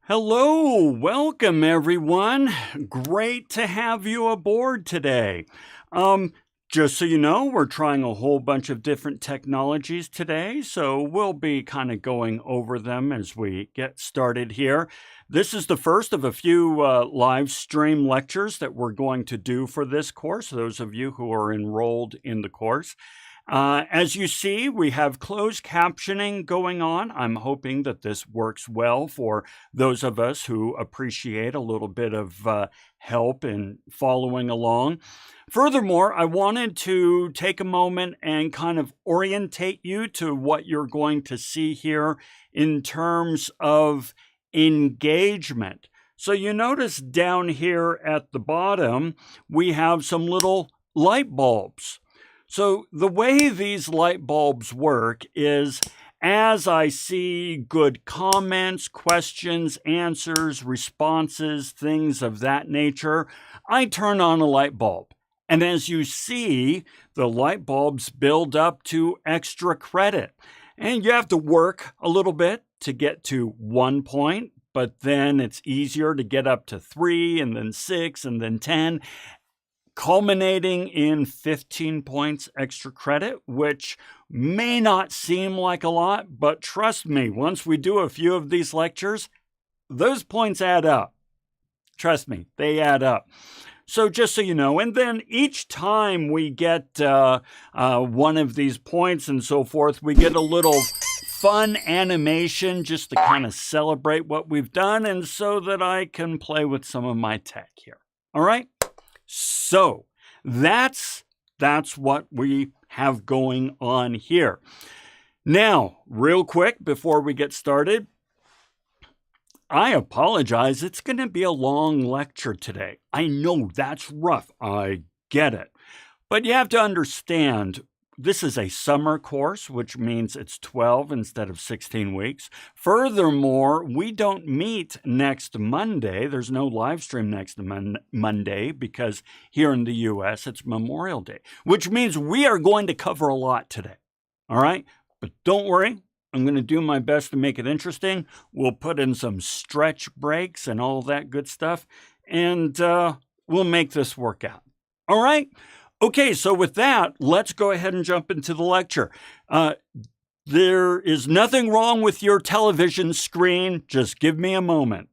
Hello, welcome everyone. Great to have you aboard today. Um, just so you know, we're trying a whole bunch of different technologies today, so we'll be kind of going over them as we get started here. This is the first of a few live stream lectures that we're going to do for this course, those of you who are enrolled in the course. As you see, we have closed captioning going on. I'm hoping that this works well for those of us who appreciate a little bit of help in following along. Furthermore, I wanted to take a moment and kind of orientate you to what you're going to see here in terms of engagement. So you notice down here at the bottom, we have some little light bulbs. So the way these light bulbs work is as I see good comments, questions, answers, responses, things of that nature, I turn on a light bulb. And as you see, the light bulbs build up to extra credit. And you have to work a little bit to get to 1 point, but then it's easier to get up to 3 and then 6 and then 10. Culminating in 15 points extra credit, which may not seem like a lot, but trust me, once we do a few of these lectures, those points add up. Trust me, they add up. So just so you know, and then each time we get one of these points and so forth, we get a little fun animation just to kind of celebrate what we've done and so that I can play with some of my tech here. All right? So that's what we have going on here. Now, real quick before we get started, I apologize. It's going to be a long lecture today. I know that's rough. I get it. But you have to understand, this is a summer course, which means it's 12 instead of 16 weeks. Furthermore, we don't meet next Monday. There's no live stream next Monday because here in the U.S. it's Memorial Day, which means we are going to cover a lot today. All right? But don't worry. I'm going to do my best to make it interesting. We'll put in some stretch breaks and all that good stuff, and we'll make this work out. All right? Okay, so with that, let's go ahead and jump into the lecture. There is nothing wrong with your television screen. Just give me a moment.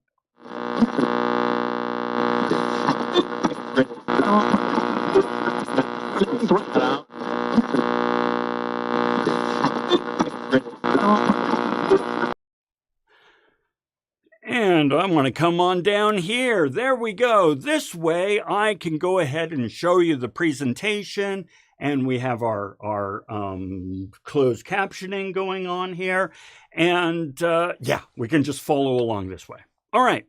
And I'm going to come on down here. There we go. This way I can go ahead and show you the presentation, and we have our closed captioning going on here. And yeah, we can just follow along this way. All right.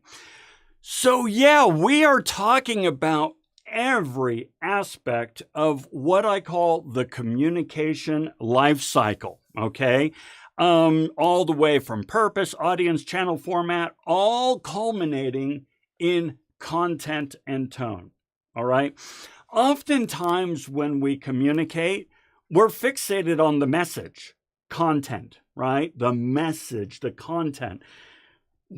So yeah, we are talking about every aspect of what I call the communication life cycle, okay? All the way from purpose, audience, channel format, all culminating in content and tone, all right? Oftentimes when we communicate, we're fixated on the message, content, right? The message, the content,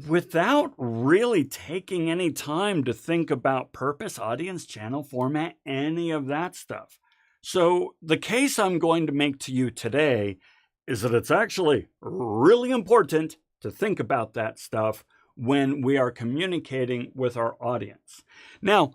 without really taking any time to think about purpose, audience, channel format, any of that stuff. So the case I'm going to make to you today is that it's actually really important to think about that stuff when we are communicating with our audience. Now,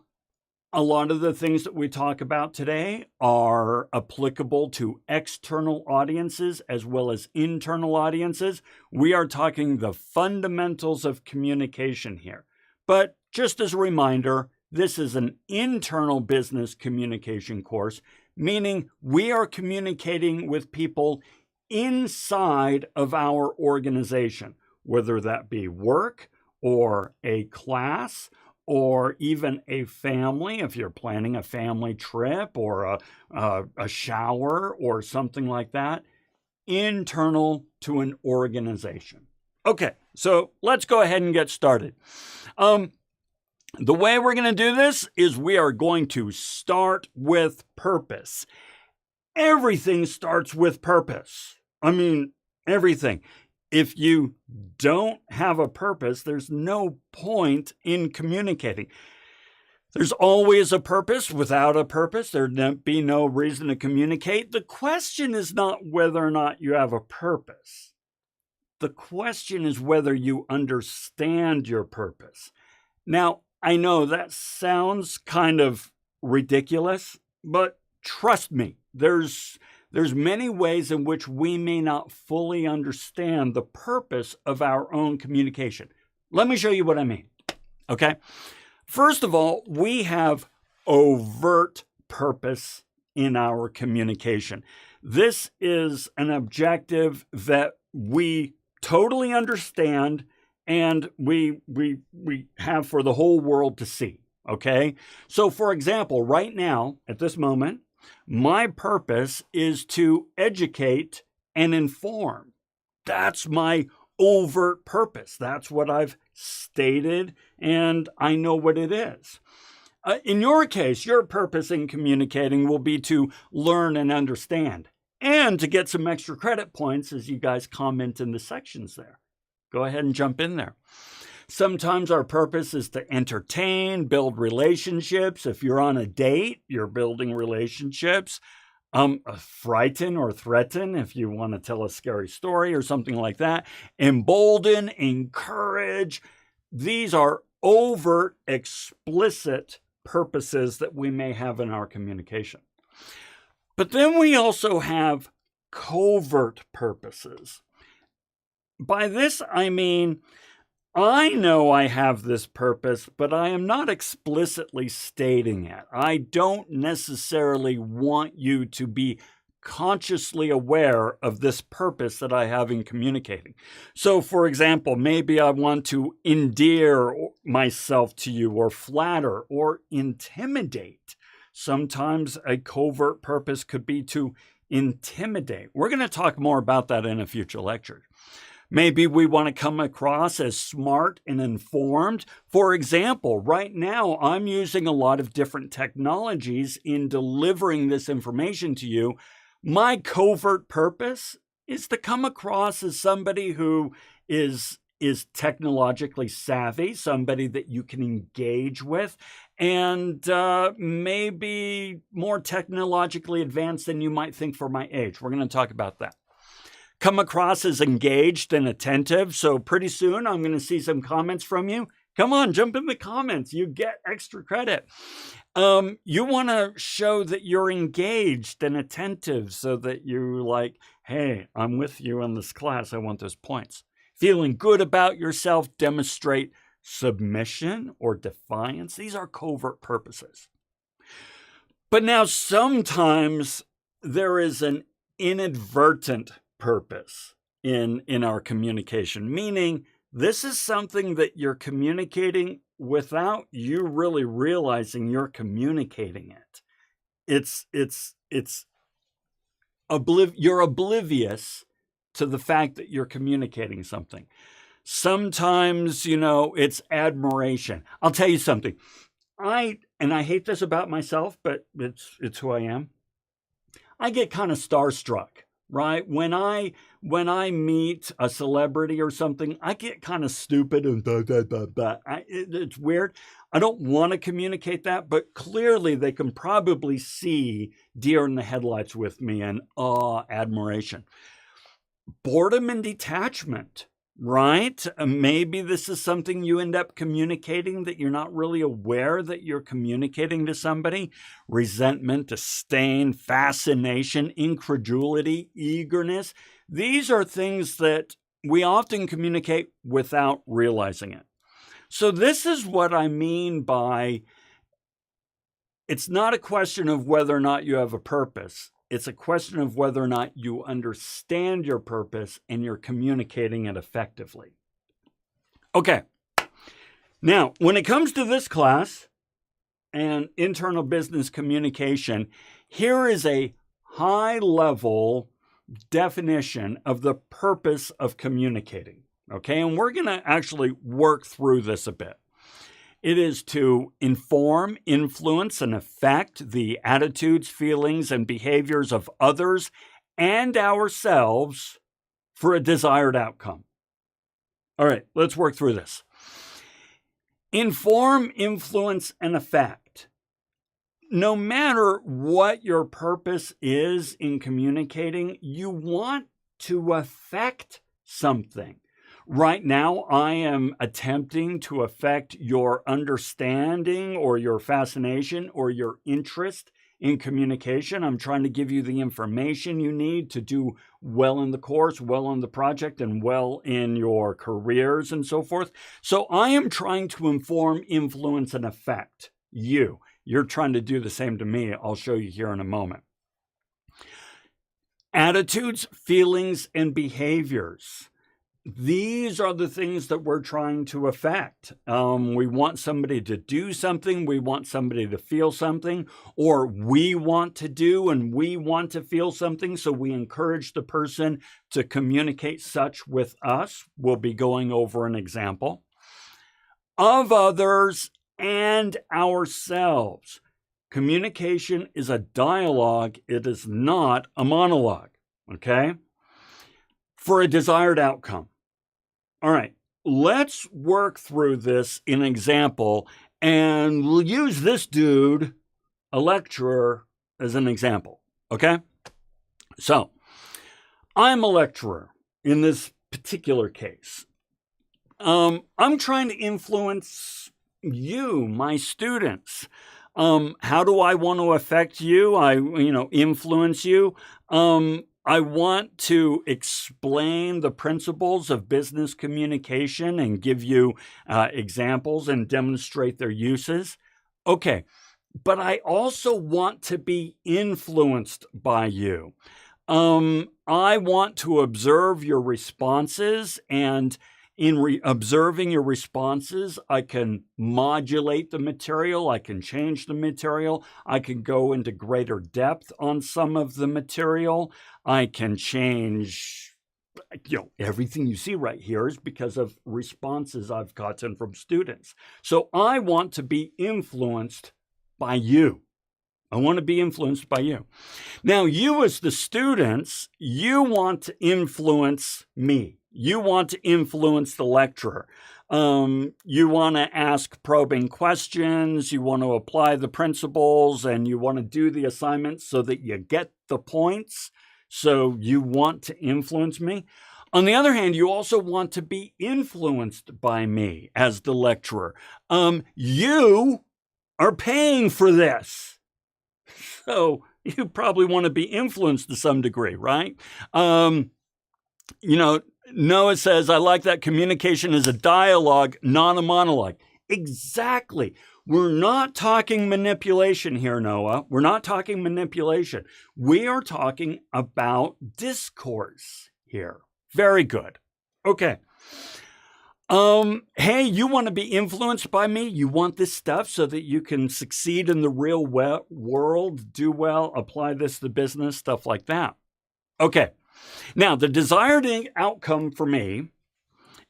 a lot of the things that we talk about today are applicable to external audiences as well as internal audiences. We are talking the fundamentals of communication here. But just as a reminder, this is an internal business communication course, meaning we are communicating with people inside of our organization, whether that be work or a class or even a family, if you're planning a family trip or a shower or something like that, internal to an organization. Okay, so let's go ahead and get started. The way we're going to do this is we are going to start with purpose. Everything starts with purpose. I mean, everything. If you don't have a purpose, there's no point in communicating. There's always a purpose. Without a purpose, there'd be no reason to communicate. The question is not whether or not you have a purpose. The question is whether you understand your purpose. Now, I know that sounds kind of ridiculous, but trust me, there's many ways in which we may not fully understand the purpose of our own communication. Let me show you what I mean, okay? First of all, we have overt purpose in our communication. This is an objective that we totally understand and we have for the whole world to see, okay? So for example, right now, at this moment, my purpose is to educate and inform. That's my overt purpose. That's what I've stated, and I know what it is. In your case, your purpose in communicating will be to learn and understand, and to get some extra credit points as you guys comment in the sections there. Go ahead and jump in there. Sometimes our purpose is to entertain, build relationships. If you're on a date, you're building relationships. Frighten or threaten if you want to tell a scary story or something like that. Embolden, encourage. These are overt, explicit purposes that we may have in our communication. But then we also have covert purposes. By this, I mean, I know I have this purpose, but I am not explicitly stating it. I don't necessarily want you to be consciously aware of this purpose that I have in communicating. So, for example, maybe I want to endear myself to you or flatter or intimidate. Sometimes a covert purpose could be to intimidate. We're going to talk more about that in a future lecture. Maybe we want to come across as smart and informed. For example, right now, I'm using a lot of different technologies in delivering this information to you. My covert purpose is to come across as somebody who is technologically savvy, somebody that you can engage with, and maybe more technologically advanced than you might think for my age. We're going to talk about that. Come across as engaged and attentive. So pretty soon I'm going to see some comments from you. Come on, jump in the comments. You get extra credit. You want to show that you're engaged and attentive so that you're like, hey, I'm with you in this class. I want those points. Feeling good about yourself, demonstrate submission or defiance. These are covert purposes. But now sometimes there is an inadvertent purpose in our communication, meaning this is something that you're communicating without you really realizing you're communicating it. You're oblivious to the fact that you're communicating something. Sometimes, it's admiration. I'll tell you something. I hate this about myself, but it's who I am. I get kind of starstruck. Right? When I meet a celebrity or something, I get kind of stupid and it's weird. I don't want to communicate that, but clearly they can probably see deer in the headlights with me and admiration. Boredom and detachment, right? Maybe this is something you end up communicating that you're not really aware that you're communicating to somebody. Resentment, disdain, fascination, incredulity, eagerness. These are things that we often communicate without realizing it. So this is what I mean by it's not a question of whether or not you have a purpose. It's a question of whether or not you understand your purpose and you're communicating it effectively. Okay. Now, when it comes to this class and internal business communication, here is a high-level definition of the purpose of communicating. Okay, and we're going to actually work through this a bit. It is to inform, influence, and affect the attitudes, feelings, and behaviors of others and ourselves for a desired outcome. All right, let's work through this. Inform, influence, and affect. No matter what your purpose is in communicating, you want to affect something. Right now, I am attempting to affect your understanding or your fascination or your interest in communication. I'm trying to give you the information you need to do well in the course, well in the project, and well in your careers and so forth. So I am trying to inform, influence, and affect you. You're trying to do the same to me. I'll show you here in a moment. Attitudes, feelings, and behaviors. These are the things that we're trying to affect. We want somebody to do something. We want somebody to feel something, or we want to do and we want to feel something. So we encourage the person to communicate such with us. We'll be going over an example. Of others and ourselves. Communication is a dialogue. It is not a monologue. Okay? For a desired outcome. All right, let's work through this in an example, and we'll use this dude, a lecturer, as an example, okay? So, I'm a lecturer in this particular case. I'm trying to influence you, my students. How do I want to affect you? Influence you. I want to explain the principles of business communication and give you examples and demonstrate their uses. Okay, but I also want to be influenced by you. I want to observe your responses, and in observing your responses, I can modulate the material, I can change the material, I can go into greater depth on some of the material, I can change, everything you see right here is because of responses I've gotten from students. So I want to be influenced by you. I want to be influenced by you. Now, you as the students, you want to influence me. You want to influence the lecturer. You want to ask probing questions. You want to apply the principles, and you want to do the assignments so that you get the points. So you want to influence me. On the other hand, you also want to be influenced by me as the lecturer. You are paying for this. So you probably want to be influenced to some degree, right? Noah says, I like that communication is a dialogue, not a monologue. Exactly. We're not talking manipulation here, Noah. We're not talking manipulation. We are talking about discourse here. Very good. Okay. Hey, you want to be influenced by me? You want this stuff so that you can succeed in the real world, do well, apply this to business, stuff like that. Okay. Now, the desired outcome for me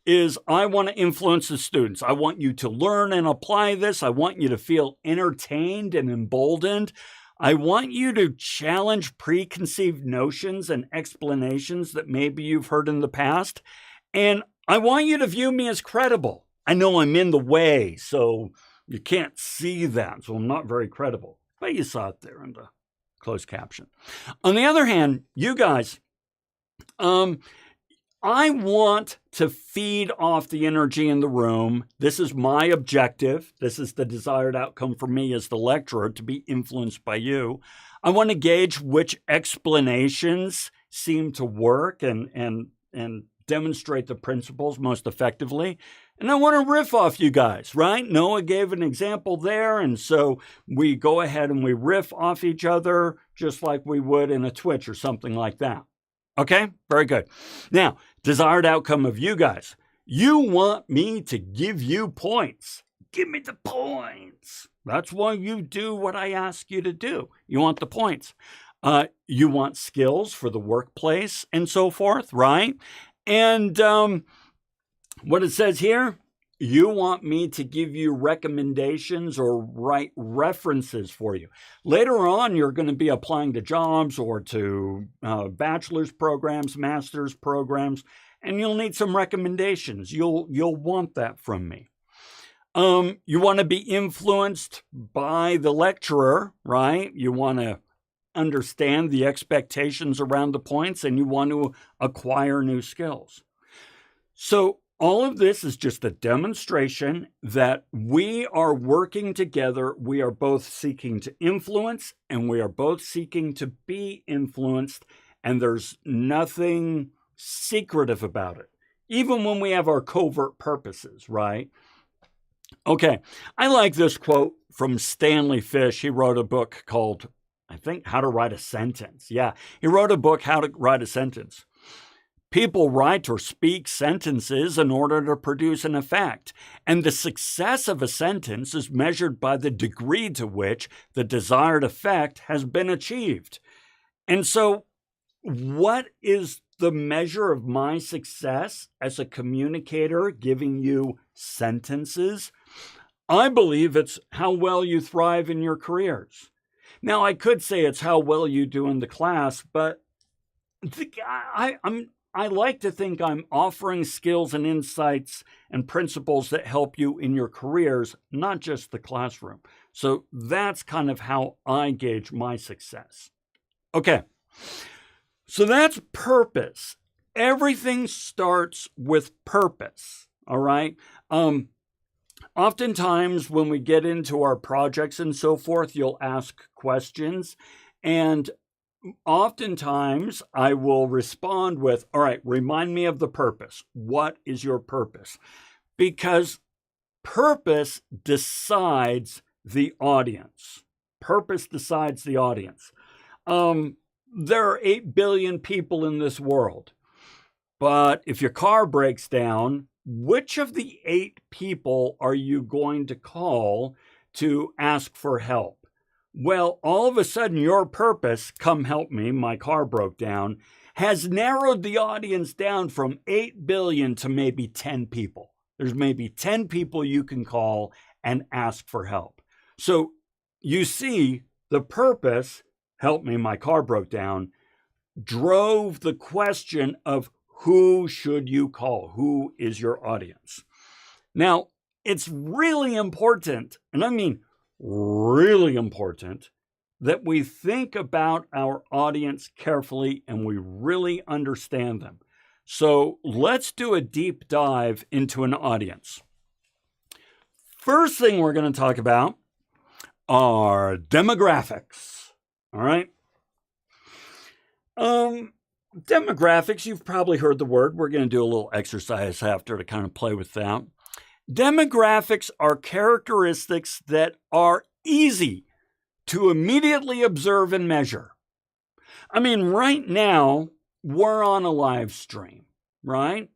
is I want to influence the students. I want you to learn and apply this. I want you to feel entertained and emboldened. I want you to challenge preconceived notions and explanations that maybe you've heard in the past. And I want you to view me as credible. I know I'm in the way, so you can't see that, so I'm not very credible. But you saw it there in the closed caption. On the other hand, you guys, I want to feed off the energy in the room. This is my objective. This is the desired outcome for me as the lecturer, to be influenced by you. I want to gauge which explanations seem to work and demonstrate the principles most effectively. And I want to riff off you guys, right? Noah gave an example there, and so we go ahead and we riff off each other just like we would in a Twitch or something like that. Okay, very good. Now, desired outcome of you guys. You want me to give you points. Give me the points. That's why you do what I ask you to do. You want the points. You want skills for the workplace and so forth, right? And what it says here, You want me to give you recommendations or write references for you. Later on, you're going to be applying to jobs or to bachelor's programs, master's programs, and you'll need some recommendations. You'll want that from me. You want to be influenced by the lecturer, right? You want to understand the expectations around the points, and you want to acquire new skills. So all of this is just a demonstration that we are working together. We are both seeking to influence, and we are both seeking to be influenced, and there's nothing secretive about it, even when we have our covert purposes, right? Okay, I like this quote from Stanley Fish. He wrote a book called, I think, How to Write a Sentence. Yeah, he wrote a book, How to Write a Sentence. People write or speak sentences in order to produce an effect, and the success of a sentence is measured by the degree to which the desired effect has been achieved. And so, what is the measure of my success as a communicator giving you sentences? I believe it's how well you thrive in your careers. Now, I could say it's how well you do in the class, but I like to think I'm offering skills and insights and principles that help you in your careers, not just the classroom. So that's kind of how I gauge my success. Okay, so that's purpose. Everything starts with purpose, all right? Oftentimes when we get into our projects and so forth, you'll ask questions, and oftentimes I will respond with, all right, remind me of the purpose. What is your purpose? Because purpose decides the audience. Purpose decides the audience. There are 8 billion people in this world, but if your car breaks down, which of the 8 people are you going to call to ask for help? Well, all of a sudden, your purpose, come help me, my car broke down, has narrowed the audience down from 8 billion to maybe 10 people. There's maybe 10 people you can call and ask for help. So you see, the purpose, help me, my car broke down, drove the question of who should you call? Who is your audience? Now, it's really important, and I mean really important, that we think about our audience carefully and we really understand them. So let's do a deep dive into an audience. First thing we're going to talk about are demographics. All right. Demographics, you've probably heard the word. We're going to do a little exercise after to kind of play with that. Demographics are characteristics that are easy to immediately observe and measure. I mean, right now, we're on a live stream, right?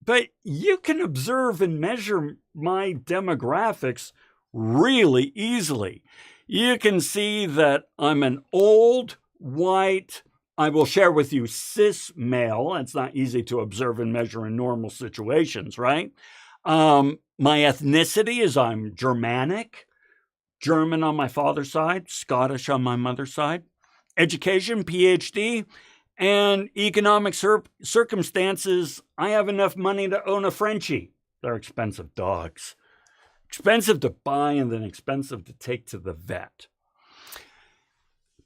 But you can observe and measure my demographics really easily. You can see that I'm an old, white, I will share with you cis male. It's not easy to observe and measure in normal situations, right? My ethnicity is I'm Germanic, German on my father's side, Scottish on my mother's side. Education, PhD, and economic circumstances, I have enough money to own a Frenchie. They're expensive dogs. Expensive to buy and then expensive to take to the vet.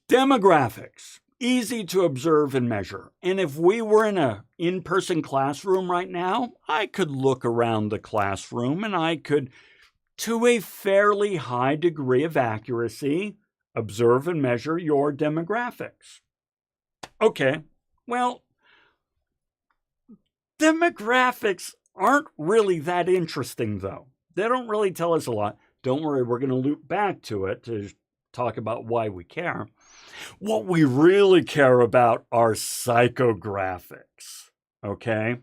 Demographics, easy to observe and measure. And if we were in an in-person classroom right now, I could look around the classroom and I could, to a fairly high degree of accuracy, observe and measure your demographics. Okay, well, demographics aren't really that interesting, though. They don't really tell us a lot. Don't worry, we're going to loop back to it to talk about why we care. What we really care about are psychographics, okay?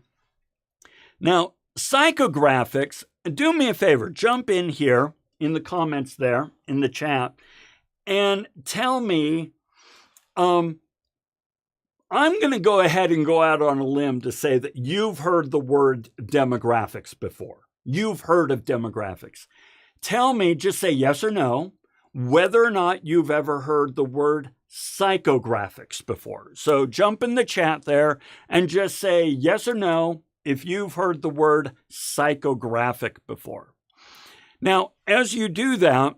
Now, psychographics, do me a favor, jump in here in the comments there, in the chat, and tell me, I'm going to go ahead and go out on a limb to say that you've heard the word demographics before. you've heard of demographics. Tell me, just say yes or no, whether or not you've ever heard the word psychographics before. So jump in the chat there and just say yes or no if you've heard the word psychographic before. Now, as you do that,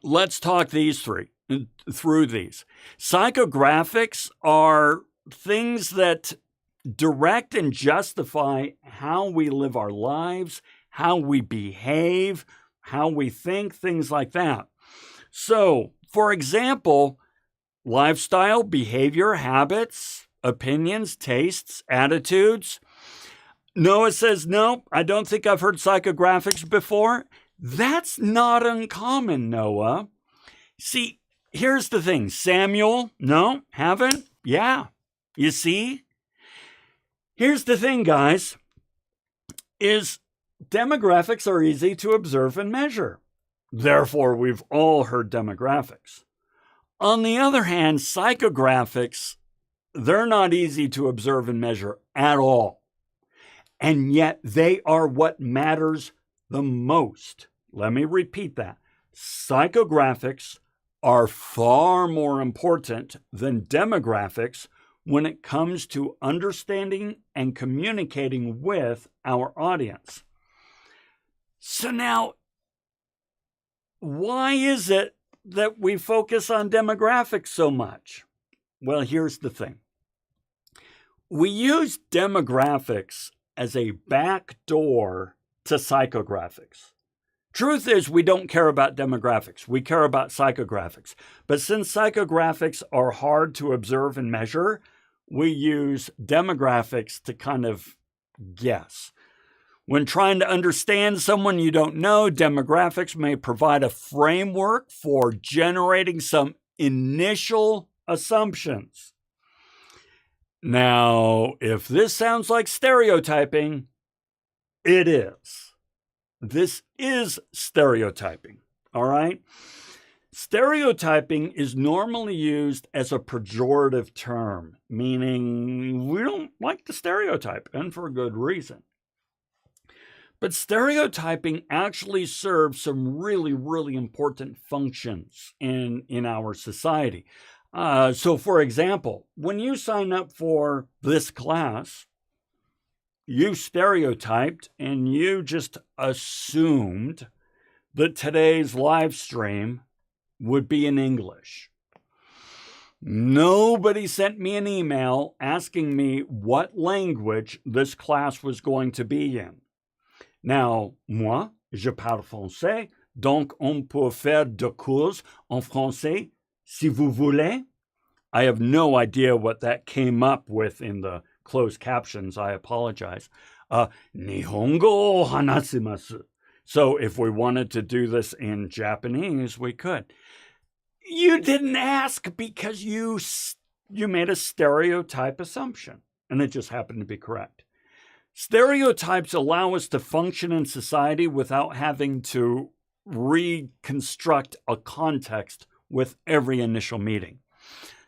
let's talk through these. Psychographics are things that direct and justify how we live our lives, how we behave, how we think, things like that. So, for example, lifestyle, behavior, habits, opinions, tastes, attitudes. Noah says, no, I don't think I've heard psychographics before. That's not uncommon, Noah. See, here's the thing. Samuel, no, haven't? Yeah. You see? Here's the thing, guys, is demographics are easy to observe and measure. Therefore, we've all heard demographics. On the other hand, psychographics, they're not easy to observe and measure at all. And yet they are what matters the most. Let me repeat that. Psychographics are far more important than demographics when it comes to understanding and communicating with our audience. So now, why is it that we focus on demographics so much? Well, here's the thing. We use demographics as a back door to psychographics. Truth is, we don't care about demographics. We care about psychographics. But since psychographics are hard to observe and measure, we use demographics to kind of guess. When trying to understand someone you don't know, demographics may provide a framework for generating some initial assumptions. Now, if this sounds like stereotyping, it is. This is stereotyping, all right? Stereotyping is normally used as a pejorative term, meaning we don't like to stereotype, and for a good reason. But stereotyping actually serves some really, really important functions in our society. So, for example, when you sign up for this class, you stereotyped and you just assumed that today's live stream would be in English. Nobody sent me an email asking me what language this class was going to be in. Now, moi, je parle français, donc on peut faire de cours en français si vous voulez. I have no idea what that came up with in the closed captions. I apologize. Nihongo hanasimasu. So if we wanted to do this in Japanese, we could. You didn't ask because you made a stereotype assumption, and it just happened to be correct. Stereotypes allow us to function in society without having to reconstruct a context with every initial meeting.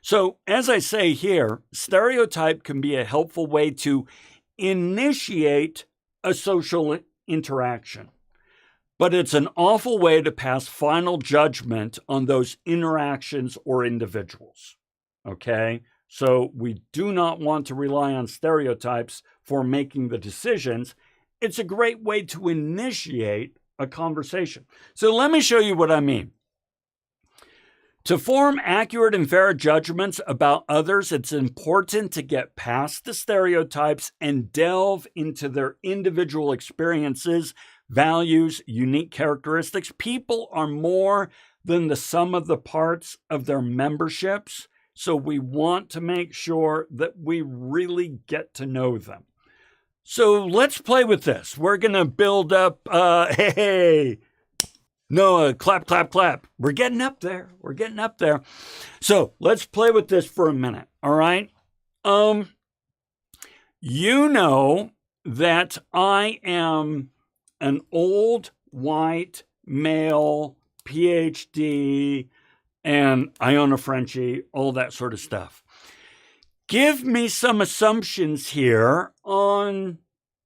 So, as I say here, stereotype can be a helpful way to initiate a social interaction. But it's an awful way to pass final judgment on those interactions or individuals. Okay? So we do not want to rely on stereotypes for making the decisions. It's a great way to initiate a conversation. So let me show you what I mean. To form accurate and fair judgments about others, it's important to get past the stereotypes and delve into their individual experiences, values, unique characteristics. People are more than the sum of the parts of their memberships, so we want to make sure that we really get to know them. So let's play with this. We're going to build up, hey, Noah, clap, clap, clap. We're getting up there. We're getting up there. So let's play with this for a minute, all right? You know that I am an old white male PhD and I own a Frenchie, all that sort of stuff. Give me some assumptions here on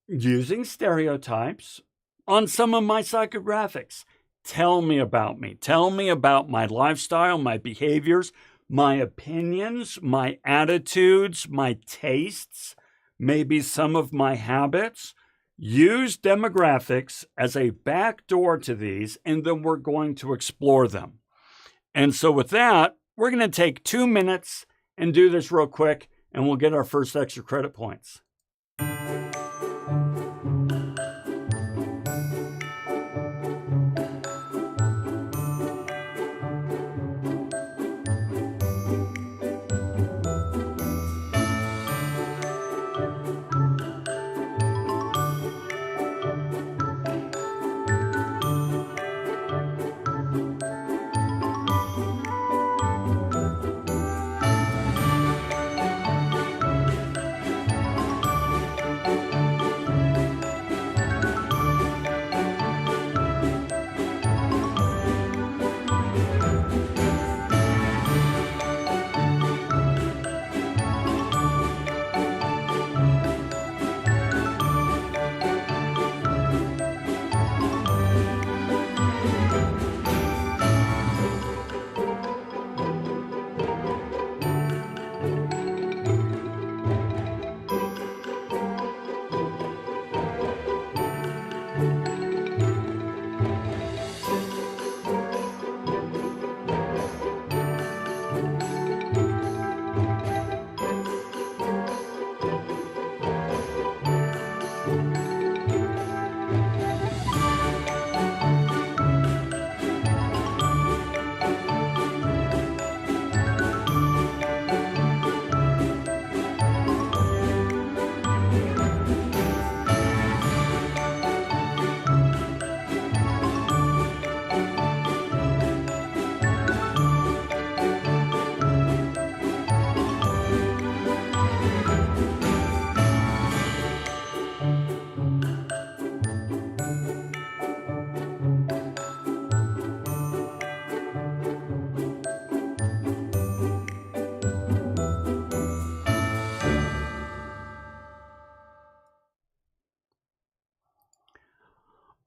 using stereotypes, on some of my psychographics. Tell me about me. Tell me about my lifestyle, my behaviors, my opinions, my attitudes, my tastes, maybe some of my habits. Use demographics as a backdoor to these, and then we're going to explore them. And so with that, we're going to take 2 minutes and do this real quick, and we'll get our first extra credit points.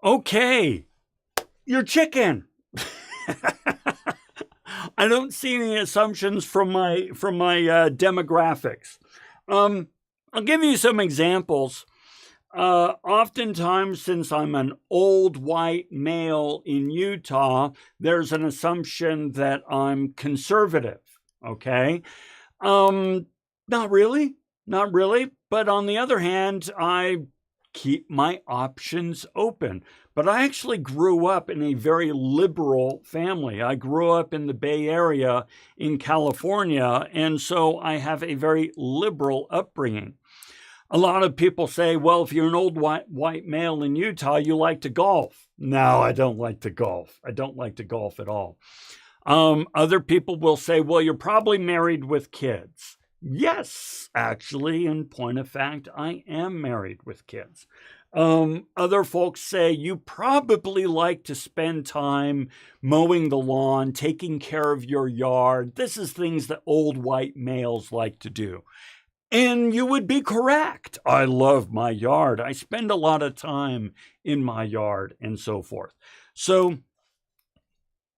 Okay, your chicken. I don't see any assumptions from my demographics. I'll give you some examples. Oftentimes, since I'm an old white male in Utah, there's an assumption that I'm conservative. Okay, not really, not really. But on the other hand, I keep my options open. But I actually grew up in a very liberal family. I grew up in the Bay Area in California, and so I have a very liberal upbringing. A lot of people say, well, if you're an old white male in Utah, you like to golf. No, I don't like to golf. I don't like to golf at all. Other people will say, well, you're probably married with kids. Yes, actually, in point of fact, I am married with kids. Other folks say you probably like to spend time mowing the lawn, taking care of your yard. This is things that old white males like to do. And you would be correct. I love my yard. I spend a lot of time in my yard and so forth. So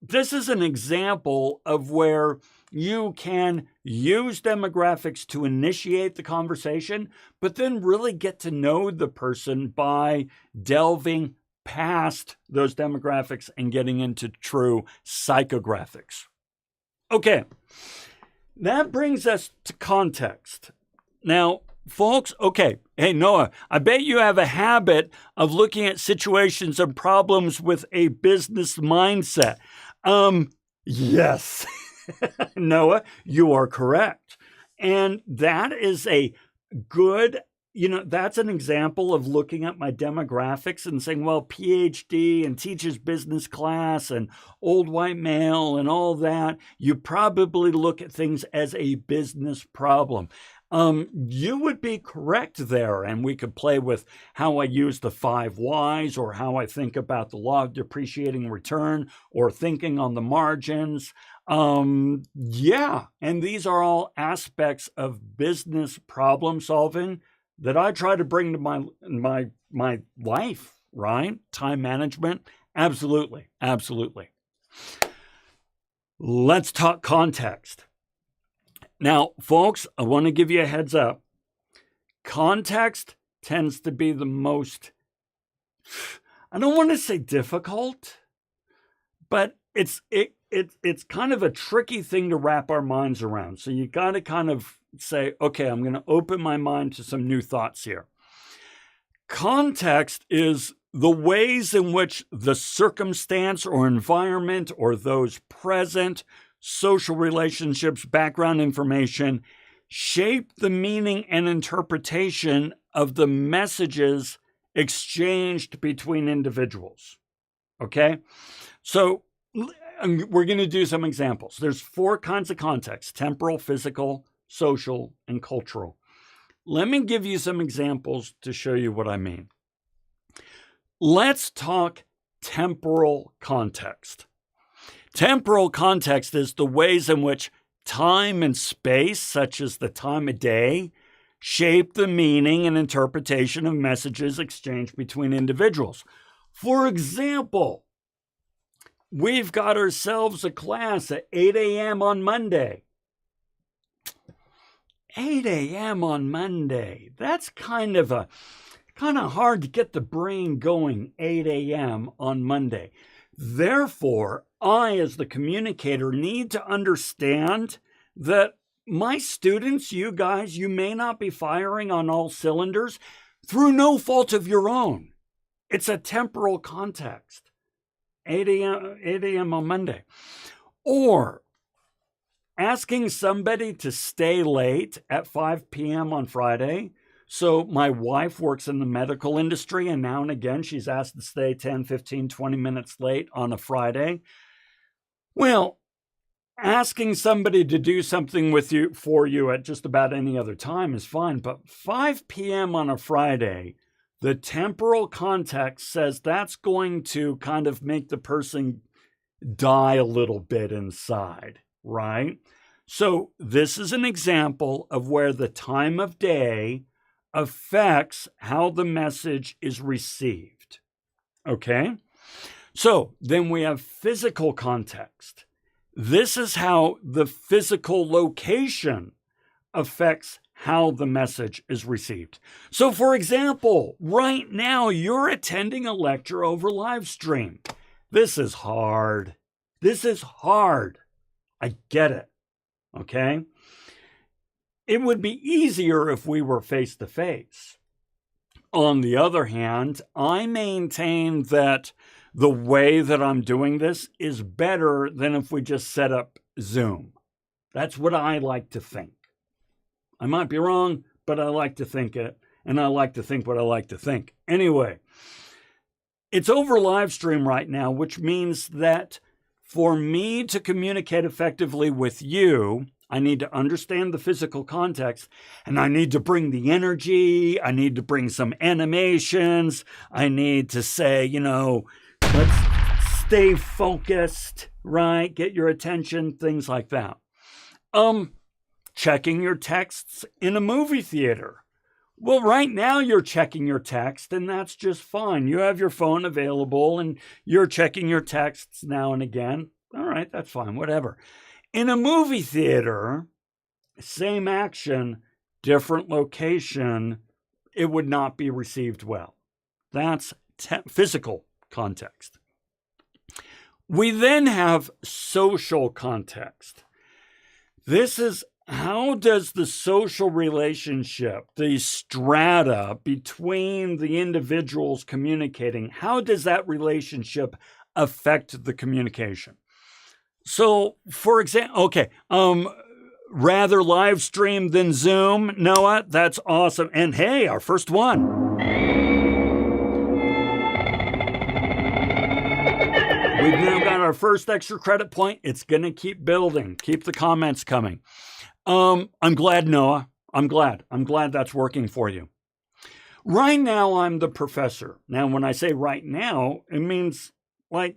this is an example of where you can use demographics to initiate the conversation, but then really get to know the person by delving past those demographics and getting into true psychographics. Okay, that brings us to context. Now, folks, okay, hey, Noah, I bet you have a habit of looking at situations and problems with a business mindset. Yes. Noah, you are correct. And that is a good, that's an example of looking at my demographics and saying, well, PhD and teaches business class and old white male and all that. You probably look at things as a business problem. You would be correct there, and we could play with how I use the 5 whys or how I think about the law of depreciating return or thinking on the margins. Yeah, and these are all aspects of business problem solving that I try to bring to my life right? Time management. Absolutely. Absolutely. Let's talk context. Now, folks, I want to give you a heads up. Context tends to be the most, I don't want to say difficult, but it's kind of a tricky thing to wrap our minds around. So you got to kind of say, okay, I'm going to open my mind to some new thoughts here. Context is the ways in which the circumstance or environment or those present, social relationships, background information, shape the meaning and interpretation of the messages exchanged between individuals. Okay? So we're going to do some examples. There's 4 kinds of context: temporal, physical, social, and cultural. Let me give you some examples to show you what I mean. Let's talk temporal context. Temporal context is the ways in which time and space, such as the time of day, shape the meaning and interpretation of messages exchanged between individuals. For example, we've got ourselves a class at 8 a.m. on Monday. 8 a.m. on Monday. That's kind of hard to get the brain going 8 a.m. on Monday. Therefore, I, as the communicator, need to understand that my students, you guys, you may not be firing on all cylinders through no fault of your own. It's a temporal context. 8 a.m. on Monday. Or asking somebody to stay late at 5 p.m. on Friday. So my wife works in the medical industry, and now and again she's asked to stay 10, 15, 20 minutes late on a Friday. Well, asking somebody to do something for you at just about any other time is fine, but 5 p.m. on a Friday, the temporal context says that's going to kind of make the person die a little bit inside, right? So this is an example of where the time of day affects how the message is received. Okay? So then we have physical context. This is how the physical location affects how the message is received. So for example, right now you're attending a lecture over live stream. This is hard. I get it. Okay? It would be easier if we were face to face. On the other hand, I maintain that the way that I'm doing this is better than if we just set up Zoom. That's what I like to think. I might be wrong, but I like to think it, and I like to think what I like to think. Anyway, it's over live stream right now, which means that for me to communicate effectively with you, I need to understand the physical context, and I need to bring the energy. I need to bring some animations. I need to say, let's stay focused, right? Get your attention, things like that. Checking your texts in a movie theater. Well, right now you're checking your text, and that's just fine. You have your phone available, and you're checking your texts now and again. All right, that's fine, whatever. In a movie theater, same action, different location, it would not be received well. That's physical context. We then have social context. This is how does the social relationship, the strata between the individuals communicating, how does that relationship affect the communication? So, for example, rather live stream than Zoom, Noah, that's awesome. And hey, our first one. We've now got our first extra credit point. It's going to keep building. Keep the comments coming. I'm glad, Noah. I'm glad that's working for you. Right now, I'm the professor. Now, when I say right now, it means like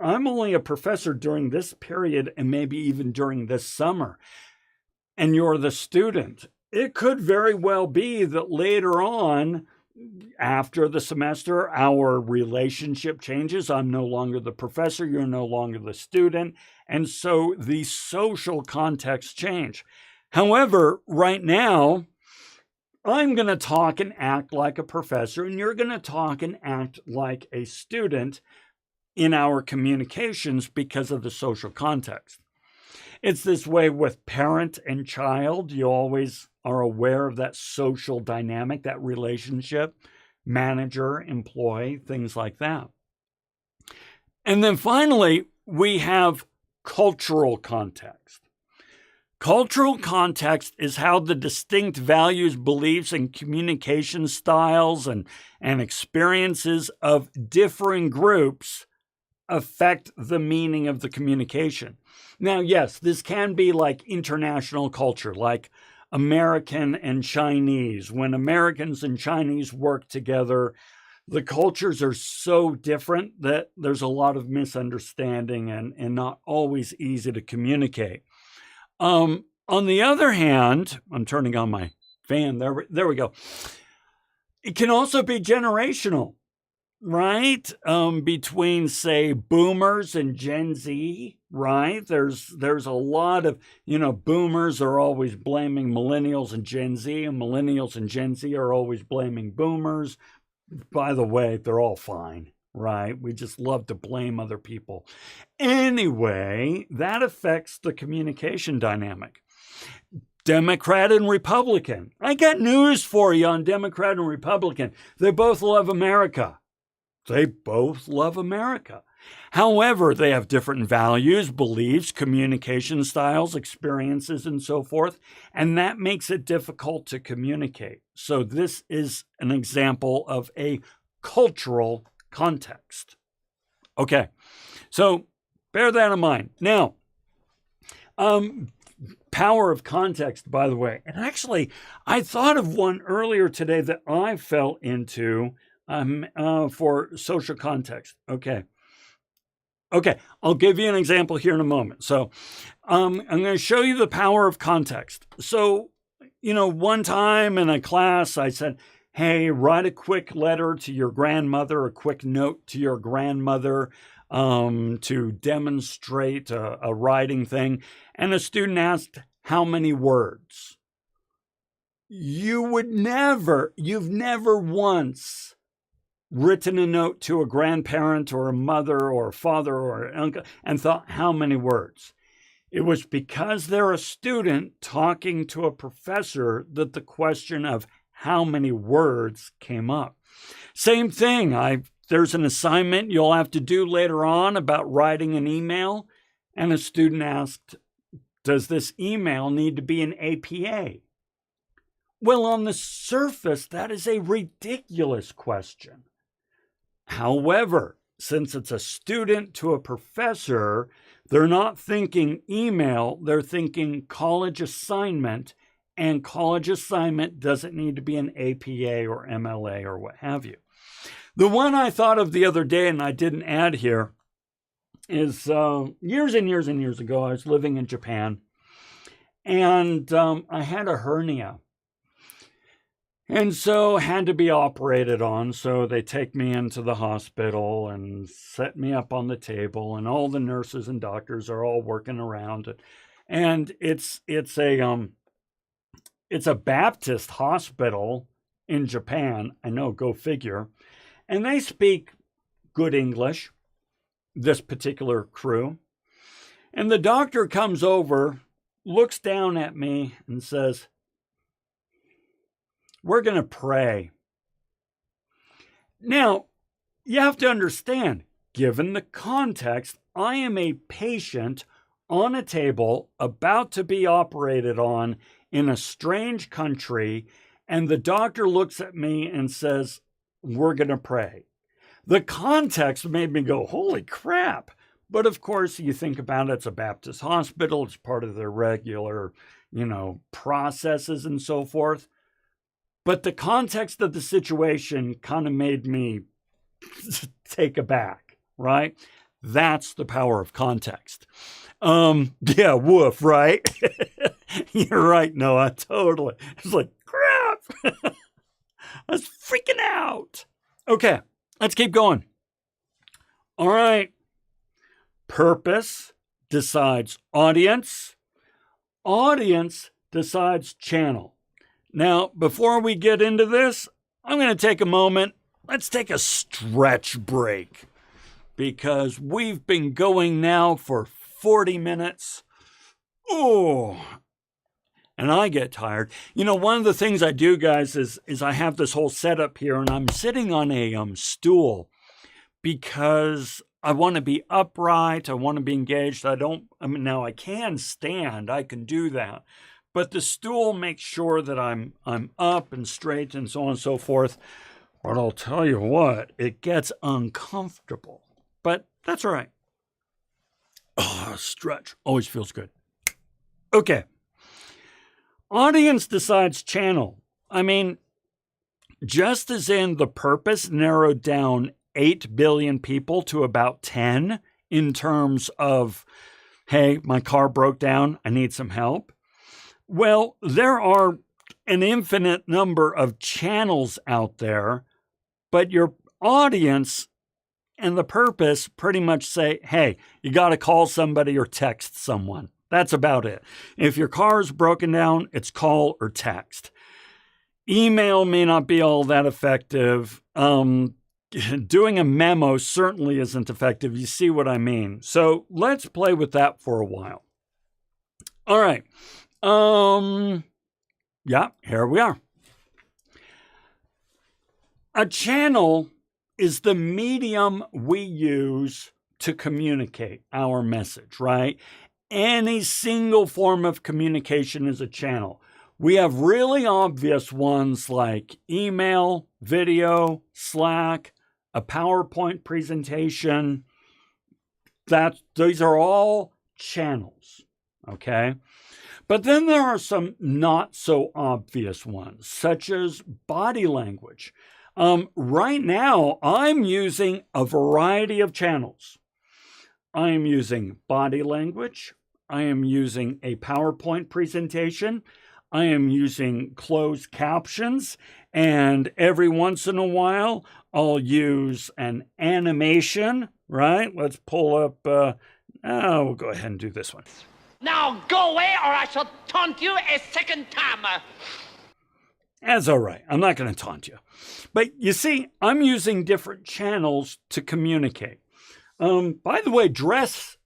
I'm only a professor during this period and maybe even during this summer. And you're the student. It could very well be that later on, after the semester, our relationship changes. I'm no longer the professor, you're no longer the student. And so the social context change. However, right now, I'm going to talk and act like a professor, and you're going to talk and act like a student in our communications because of the social context. It's this way with parent and child. You always are aware of that social dynamic, that relationship, manager, employee, things like that. And then finally, we have cultural context. Cultural context is how the distinct values, beliefs, and communication styles and experiences of differing groups affect the meaning of the communication. Now, yes, this can be like international culture, like American and Chinese. When Americans and Chinese work together, the cultures are so different that there's a lot of misunderstanding and not always easy to communicate. On the other hand, I'm turning on my fan. There we go. It can also be generational, right? Between, say, boomers and Gen Z, right? There's a lot of, boomers are always blaming millennials and Gen Z, and millennials and Gen Z are always blaming boomers. By the way, they're all fine, right? We just love to blame other people. Anyway, that affects the communication dynamic. Democrat and Republican. I got news for you on Democrat and Republican. They both love America. They both love America. However, they have different values, beliefs, communication styles, experiences, and so forth, and that makes it difficult to communicate. So this is an example of a cultural context. Okay, so bear that in mind. Now, power of context, by the way, and actually, I thought of one earlier today that I fell into for social context. Okay, I'll give you an example here in a moment. So I'm going to show you the power of context. So, one time in a class, I said, hey, write a quick letter to your grandmother, a quick note to your grandmother to demonstrate a writing thing. And a student asked, how many words? You've never once written a note to a grandparent or a mother or a father or an uncle and thought, how many words? It was because they're a student talking to a professor that the question of how many words came up. Same thing. There's an assignment you'll have to do later on about writing an email, and a student asked, does this email need to be an APA? Well, on the surface, that is a ridiculous question. However, since it's a student to a professor, they're not thinking email, they're thinking college assignment, and college assignment doesn't need to be an APA or MLA or what have you. The one I thought of the other day, and I didn't add here, is years and years and years ago, I was living in Japan, and I had a hernia. And so had to be operated on. So they take me into the hospital and set me up on the table, and all the nurses and doctors are all working around it. And it's a Baptist hospital in Japan. I know, go figure. And they speak good English, this particular crew. And the doctor comes over, looks down at me and says, we're going to pray. Now, you have to understand, given the context, I am a patient on a table about to be operated on in a strange country, and the doctor looks at me and says, we're going to pray. The context made me go, holy crap. But of course, you think about it, it's a Baptist hospital, it's part of their regular, processes and so forth. But the context of the situation kind of made me take aback, right? That's the power of context. Yeah, woof, right? You're right, Noah, totally. It's like, crap. I was freaking out. Okay, let's keep going. All right. Purpose decides audience. Audience decides channel. Now, before we get into this, I'm going to take a moment. Let's take a stretch break because we've been going now for 40 minutes. Oh, and I get tired. You know, one of the things I do, guys, is I have this whole setup here, and I'm sitting on a stool because I want to be upright. I want to be engaged. Now I can stand. I can do that. But the stool makes sure that I'm up and straight and so on and so forth. But I'll tell you what, it gets uncomfortable. But that's all right. Oh, stretch. Always feels good. Okay. Audience decides channel. I mean, just as in the purpose narrowed down 8 billion people to about 10 in terms of, hey, my car broke down, I need some help. Well, there are an infinite number of channels out there, but your audience and the purpose pretty much say, hey, you got to call somebody or text someone. That's about it. If your car is broken down, it's call or text. Email may not be all that effective. Doing a memo certainly isn't effective. You see what I mean? So let's play with that for a while. All right. Yeah, here we are. A channel is the medium we use to communicate our message, right? Any single form of communication is a channel. We have really obvious ones like email, video, Slack, a PowerPoint presentation. These are all channels, okay? But then there are some not so obvious ones, such as body language. Right now, I'm using a variety of channels. I am using body language. I am using a PowerPoint presentation. I am using closed captions. And every once in a while, I'll use an animation, right? Let's pull up, we'll go ahead and do this one. Now go away or I shall taunt you a second time. That's all right. I'm not going to taunt you. But you see, I'm using different channels to communicate. By the way, dress,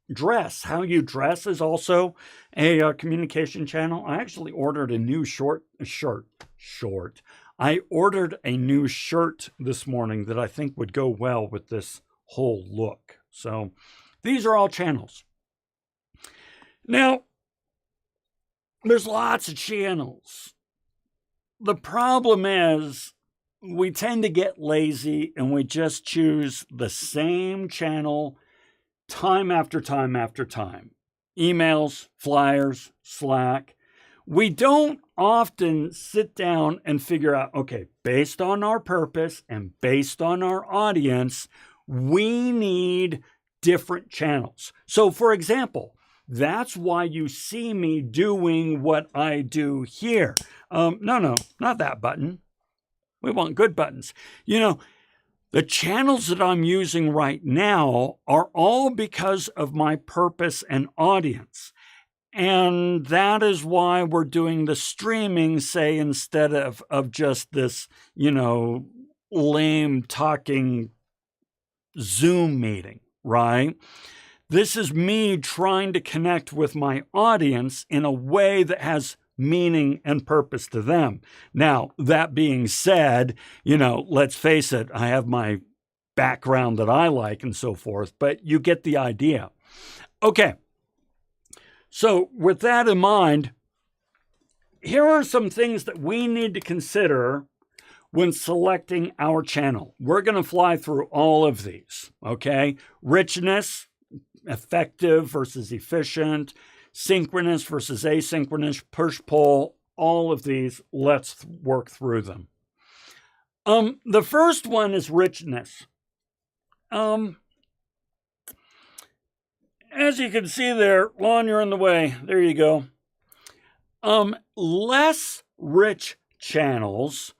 how you dress is also a communication channel. I actually ordered a new shirt. I ordered a new shirt this morning that I think would go well with this whole look. So these are all channels. Now, there's lots of channels. The problem is we tend to get lazy and we just choose the same channel time after time after time. Emails, flyers, Slack. We don't often sit down and figure out, okay, based on our purpose and based on our audience, we need different channels. So, for example, that's why you see me doing what I do here. No, not that button. We want good buttons. You know, the channels that I'm using right now are all because of my purpose and audience. And that is why we're doing the streaming, say, instead of just this, lame talking Zoom meeting, right? This is me trying to connect with my audience in a way that has meaning and purpose to them. Now, that being said, let's face it, I have my background that I like and so forth, but you get the idea. Okay. So with that in mind, here are some things that we need to consider when selecting our channel. We're going to fly through all of these, okay? Richness, effective versus efficient, synchronous versus asynchronous, push-pull, all of these, let's work through them. The first one is richness. As you can see there, Lon, you're in the way. There you go. Less rich channels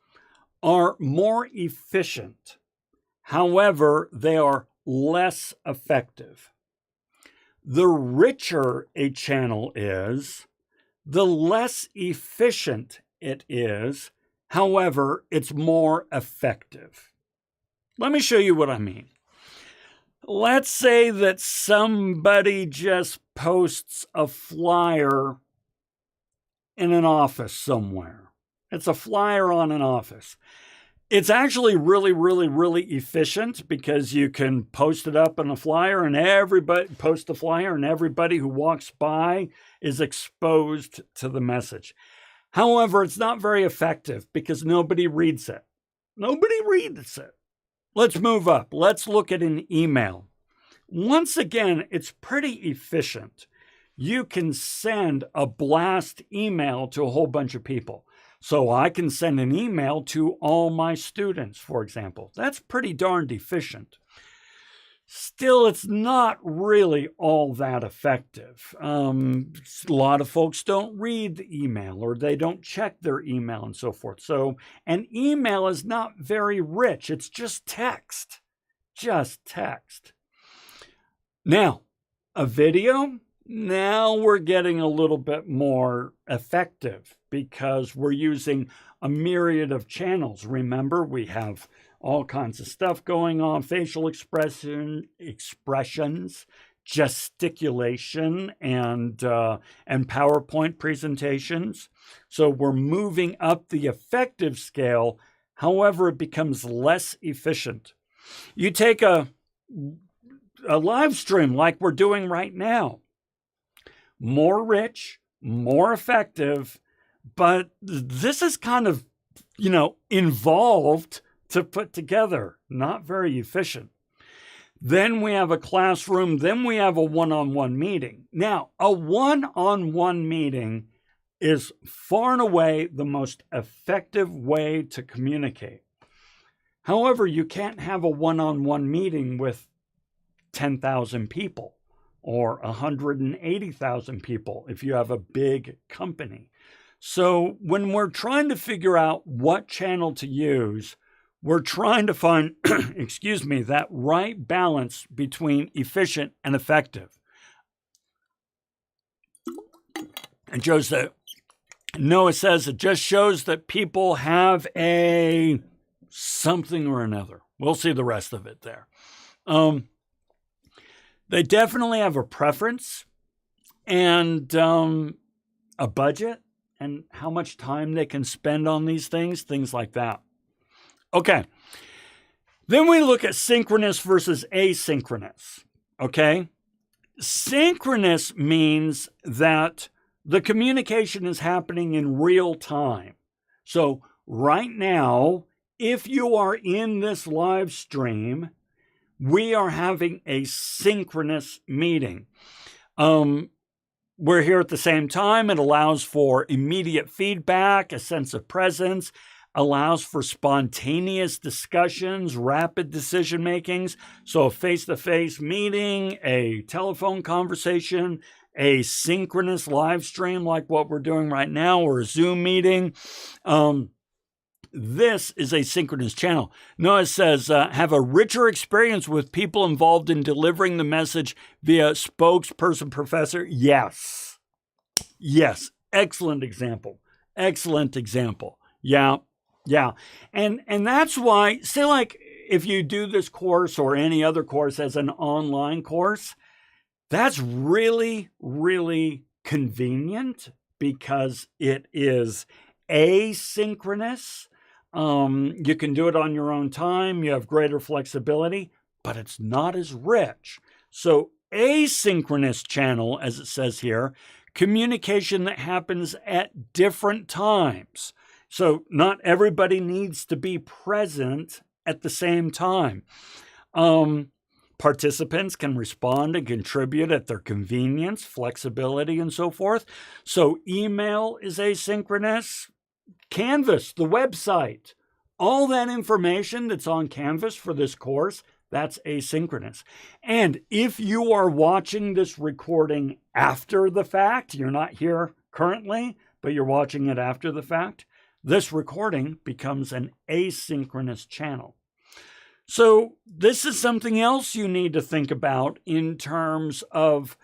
are more efficient. However, they are less effective. The richer a channel is, the less efficient it is. However, it's more effective. Let me show you what I mean. Let's say that somebody just posts a flyer in an office somewhere. It's a flyer on an office. It's actually really efficient because you can post it up in a flyer and everybody who walks by is exposed to the message. However, it's not very effective because nobody reads it. Nobody reads it. Let's move up. Let's look at an email. Once again, it's pretty efficient. You can send a blast email to a whole bunch of people. So I can send an email to all my students, for example. That's pretty darned efficient. Still, it's not really all that effective. A lot of folks don't read the email or they don't check their email and so forth. So an email is not very rich. It's just text. Just text. Now, a video, now we're getting a little bit more effective because we're using a myriad of channels. Remember, we have all kinds of stuff going on, facial expressions, gesticulation, and PowerPoint presentations. So we're moving up the effective scale. However, it becomes less efficient. You take a live stream like we're doing right now. More rich, more effective, but this is kind of, involved to put together, not very efficient. Then we have a classroom, then we have a one-on-one meeting. Now, a one-on-one meeting is far and away the most effective way to communicate. However, you can't have a one-on-one meeting with 10,000 people or 180,000 people if you have a big company. So when we're trying to figure out what channel to use, we're trying to find, that right balance between efficient and effective. And Noah says it just shows that people have a something or another. We'll see the rest of it there. They definitely have a preference and a budget and how much time they can spend on these things like that. Okay. Then we look at synchronous versus asynchronous. Okay. Synchronous means that the communication is happening in real time. So right now, if you are in this live stream, we are having a synchronous meeting. We're here at the same time. It allows for immediate feedback, a sense of presence, allows for spontaneous discussions, rapid decision makings. So a face-to-face meeting, a telephone conversation, a synchronous live stream like what we're doing right now, or a Zoom meeting. This is a synchronous channel. Noah says, have a richer experience with people involved in delivering the message via spokesperson professor. Yes. Excellent example. Yeah. And that's why, say like if you do this course or any other course as an online course, that's really convenient because it is asynchronous. You can do it on your own time. You have greater flexibility, but it's not as rich. So asynchronous channel, as it says here, communication that happens at different times. So not everybody needs to be present at the same time. Participants can respond and contribute at their convenience, flexibility, and so forth. So email is asynchronous. Canvas, the website, all that information that's on Canvas for this course, that's asynchronous. And if you are watching this recording after the fact, you're not here currently, but you're watching it after the fact, this recording becomes an asynchronous channel. So this is something else you need to think about in terms of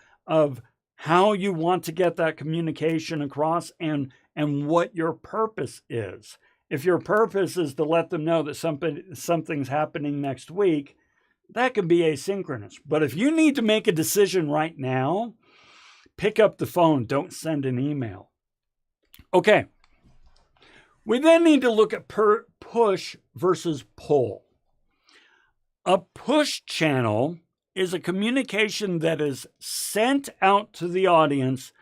how you want to get that communication across and what your purpose is. If your purpose is to let them know that something's happening next week, that can be asynchronous. But if you need to make a decision right now, pick up the phone. Don't send an email. Okay. We then need to look at push versus pull. A push channel is a communication that is sent out to the audience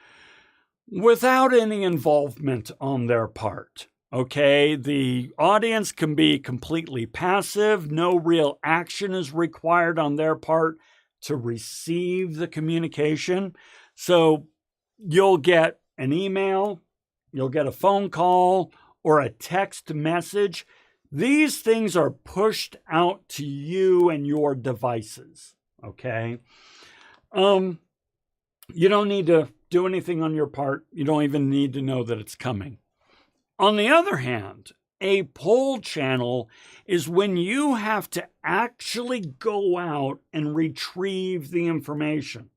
without any involvement on their part. Okay, the audience can be completely passive. No real action is required on their part to receive the communication. So you'll get an email, you'll get a phone call, or a text message. These things are pushed out to you and your devices, okay? You don't need to do anything on your part. You don't even need to know that it's coming. On the other hand, a pull channel is when you have to actually go out and retrieve the information.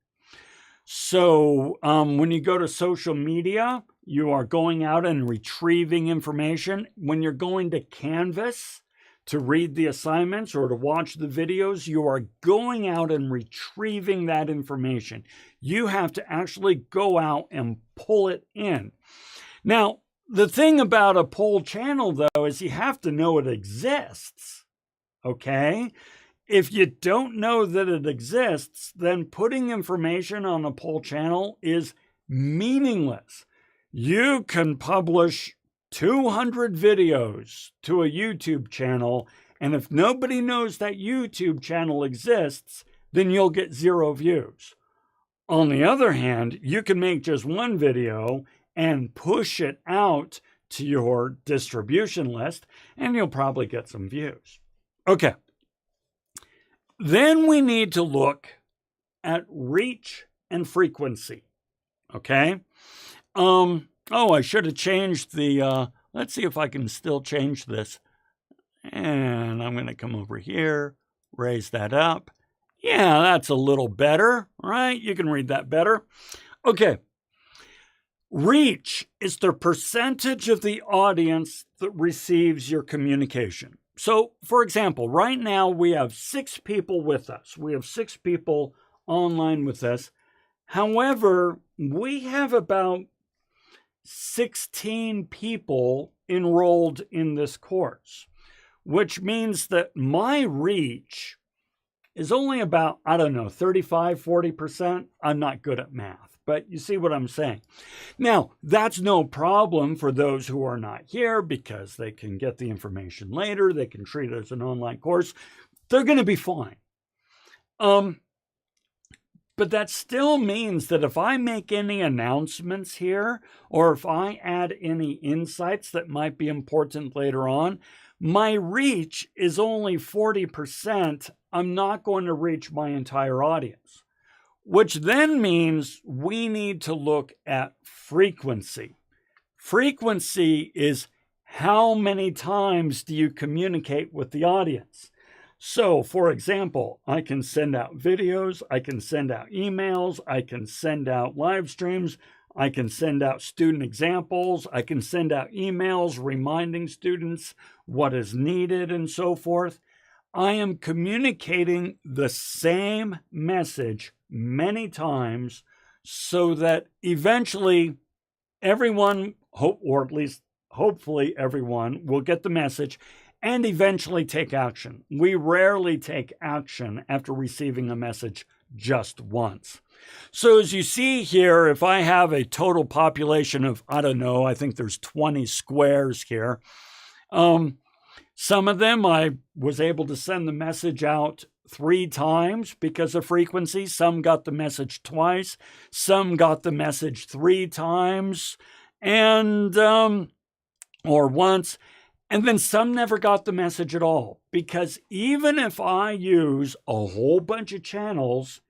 So when you go to social media, you are going out and retrieving information. When you're going to Canvas to read the assignments or to watch the videos, you are going out and retrieving that information. You have to actually go out and pull it in. Now, the thing about a pull channel, though, is you have to know it exists, okay? If you don't know that it exists, then putting information on a pull channel is meaningless. You can publish 200 videos to a YouTube channel, and if nobody knows that YouTube channel exists, then you'll get 0 views. On the other hand, you can make just one video and push it out to your distribution list, and you'll probably get some views. Okay. Then we need to look at reach and frequency. Okay. Oh, I should have changed the, let's see if I can still change this. And I'm going to come over here, raise that up. Yeah, that's a little better, right? You can read that better. Okay. Reach is the percentage of the audience that receives your communication. So, for example, right now we have 6 people with us. We have 6 people online with us. However, we have about 16 people enrolled in this course, which means that my reach is only about, 35, 40%. I'm not good at math, but you see what I'm saying. Now, that's no problem for those who are not here because they can get the information later. They can treat it as an online course. They're going to be fine. But that still means that if I make any announcements here, or if I add any insights that might be important later on, my reach is only 40%. I'm not going to reach my entire audience, which then means we need to look at frequency. Frequency is how many times do you communicate with the audience? So, for example, I can send out videos, I can send out emails, I can send out live streams, I can send out student examples, I can send out emails reminding students what is needed and so forth. I am communicating the same message many times so that eventually everyone, or at least hopefully everyone, will get the message and eventually take action. We rarely take action after receiving a message just once. So as you see here, if I have a total population of, I think there's 20 squares here. Some of them I was able to send the message out 3 times because of frequency. Some got the message twice. Some got the message 3 times and or once. And then some never got the message at all, because even if I use a whole bunch of channels,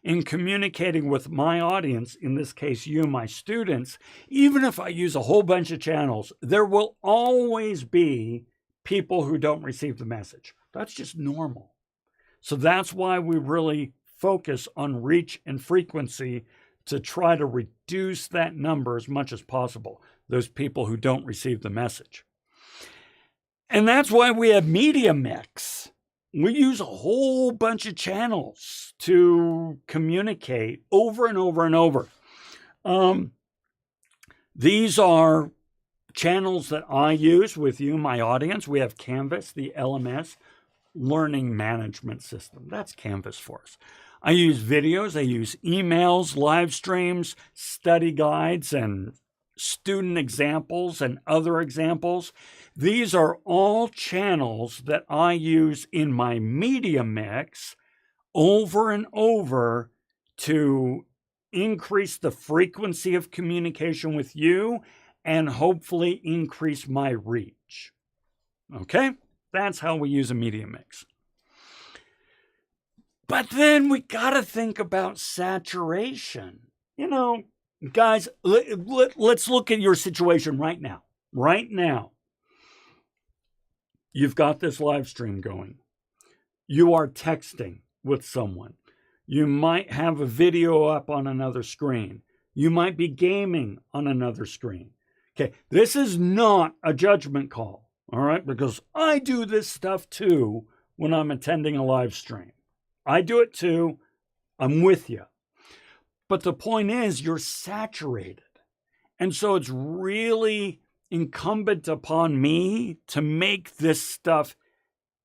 in communicating with my audience, in this case, you, my students, even if I use a whole bunch of channels, there will always be people who don't receive the message. That's just normal. So that's why we really focus on reach and frequency to try to reduce that number as much as possible, those people who don't receive the message. And that's why we have media mix. We use a whole bunch of channels to communicate over and over and over. These are channels that I use with you, my audience. We have Canvas, the LMS, Learning Management System. That's Canvas for us. I use videos, I use emails, live streams, study guides, and student examples and other examples. These are all channels that I use in my media mix over and over to increase the frequency of communication with you and hopefully increase my reach. Okay? That's how we use a media mix. But then we got to think about saturation. You know, guys, let's look at your situation right now. Right now, you've got this live stream going. You are texting with someone. You might have a video up on another screen. You might be gaming on another screen. Okay, this is not a judgment call, all right? Because I do this stuff too when I'm attending a live stream. I do it too. I'm with you. But the point is, you're saturated. And so it's really incumbent upon me to make this stuff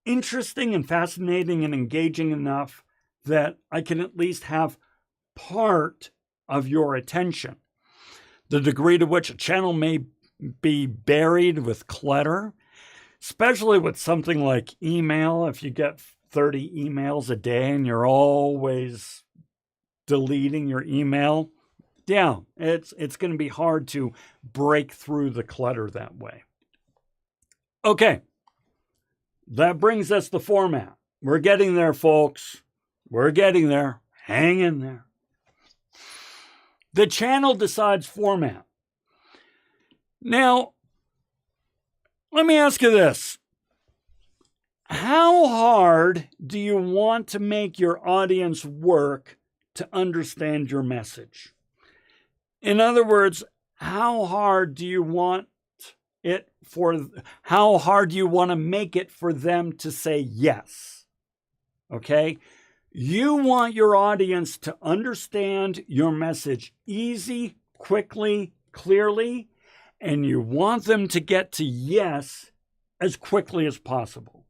interesting and fascinating and engaging enough that I can at least have part of your attention. The degree to which a channel may be buried with clutter, especially with something like email, if you get 30 emails a day and you're always deleting your email, yeah, it's going to be hard to break through the clutter that way. Okay, that brings us to format. We're getting there, folks. We're getting there. Hang in there. The channel decides format. Now, let me ask you this. How hard do you want to make your audience work to understand your message? In other words, how hard do you want to make it for them to say yes? Okay? You want your audience to understand your message easy, quickly, clearly, and you want them to get to yes as quickly as possible.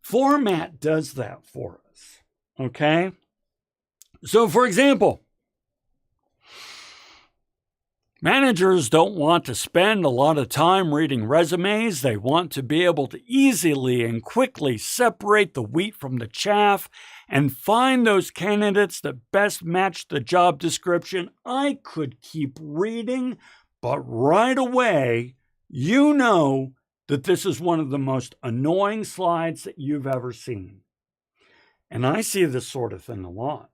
Format does that for us, okay? So, for example, managers don't want to spend a lot of time reading resumes. They want to be able to easily and quickly separate the wheat from the chaff and find those candidates that best match the job description. I could keep reading, but right away, you know that this is one of the most annoying slides that you've ever seen. And I see this sort of thing a lot.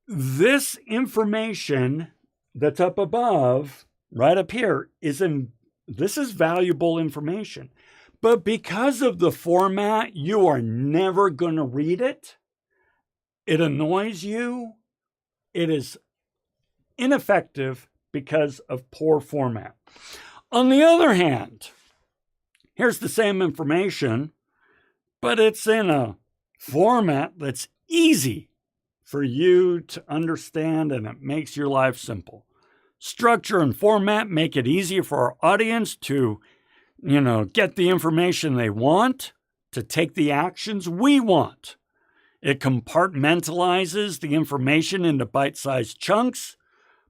This information that's up above, right up here, this is valuable information. But because of the format, you are never going to read it. It annoys you. It is ineffective because of poor format. On the other hand, here's the same information, but it's in a format that's easy for you to understand, and it makes your life simple. Structure and format make it easier for our audience to, get the information they want, to take the actions we want. It compartmentalizes the information into bite-sized chunks,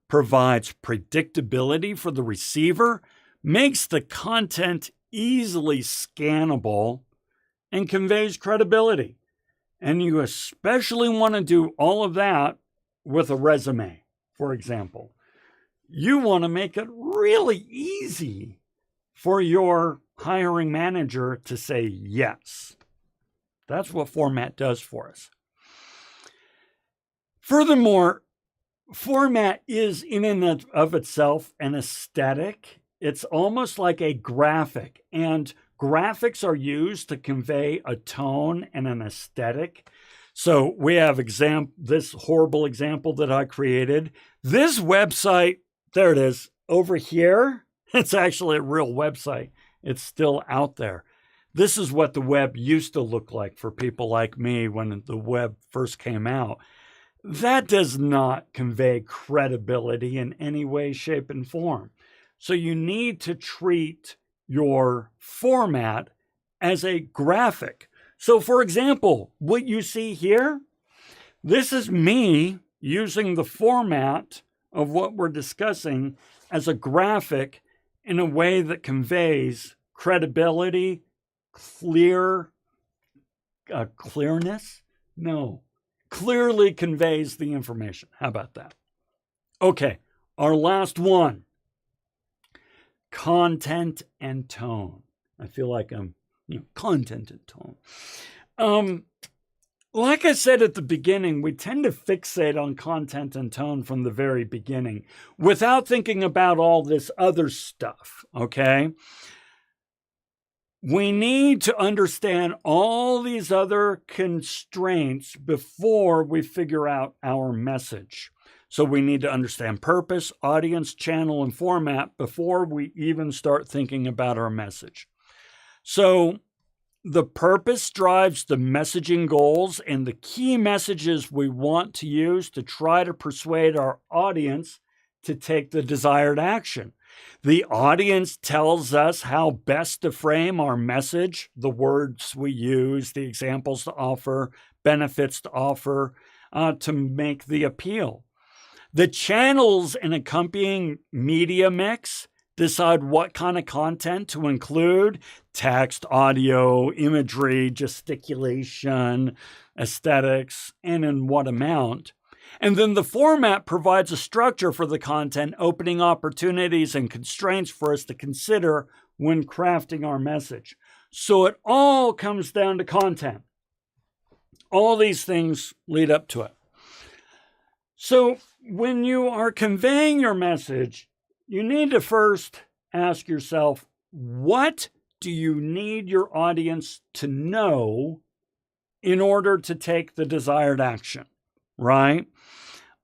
provides predictability for the receiver, makes the content easily scannable, and conveys credibility. And you especially want to do all of that with a resume, for example. You want to make it really easy for your hiring manager to say yes. That's what format does for us. Furthermore, format is in and of itself an aesthetic. It's almost like a graphic, and graphics are used to convey a tone and an aesthetic. So we have this horrible example that I created. This website, there it is, over here. It's actually a real website. It's still out there. This is what the web used to look like for people like me when the web first came out. That does not convey credibility in any way, shape, and form. So you need to treat your format as a graphic. So for example, what you see here, this is me using the format of what we're discussing as a graphic in a way that conveys credibility, clearness? No. Clearly conveys the information. How about that? Okay, our last one. Content and tone. I feel like I'm, content and tone. Like I said at the beginning, we tend to fixate on content and tone from the very beginning without thinking about all this other stuff, okay? We need to understand all these other constraints before we figure out our message. So we need to understand purpose, audience, channel, and format before we even start thinking about our message. So the purpose drives the messaging goals and the key messages we want to use to try to persuade our audience to take the desired action. The audience tells us how best to frame our message, the words we use, the examples to offer, benefits to offer, to make the appeal. The channels and accompanying media mix decide what kind of content to include: text, audio, imagery, gesticulation, aesthetics, and in what amount. And then the format provides a structure for the content, opening opportunities and constraints for us to consider when crafting our message. So it all comes down to content. All these things lead up to it. So when you are conveying your message, you need to first ask yourself, what do you need your audience to know in order to take the desired action, right?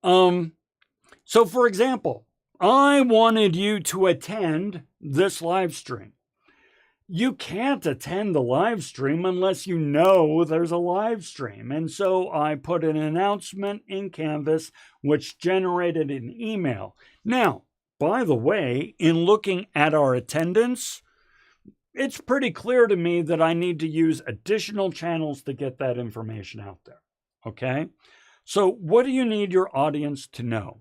So for example, I wanted you to attend this live stream. You can't attend the live stream unless you know there's a live stream. And so I put an announcement in Canvas, which generated an email. Now, by the way, in looking at our attendance, it's pretty clear to me that I need to use additional channels to get that information out there. Okay? So what do you need your audience to know?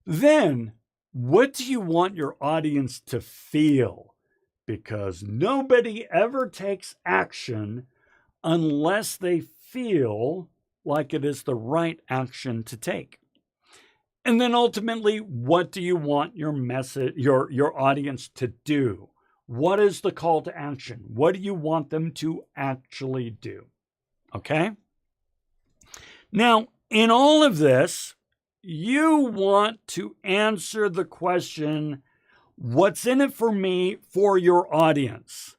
Then, what do you want your audience to feel? Because nobody ever takes action unless they feel like it is the right action to take. And then ultimately, what do you want your audience to do? What is the call to action? What do you want them to actually do? Okay? Now, in all of this, you want to answer the question, what's in it for me for your audience?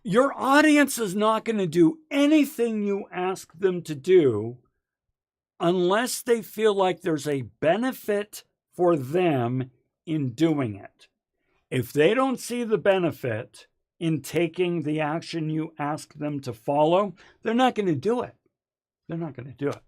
Your audience is not going to do anything you ask them to do unless they feel like there's a benefit for them in doing it. If they don't see the benefit in taking the action you ask them to follow, they're not going to do it. They're not going to do it.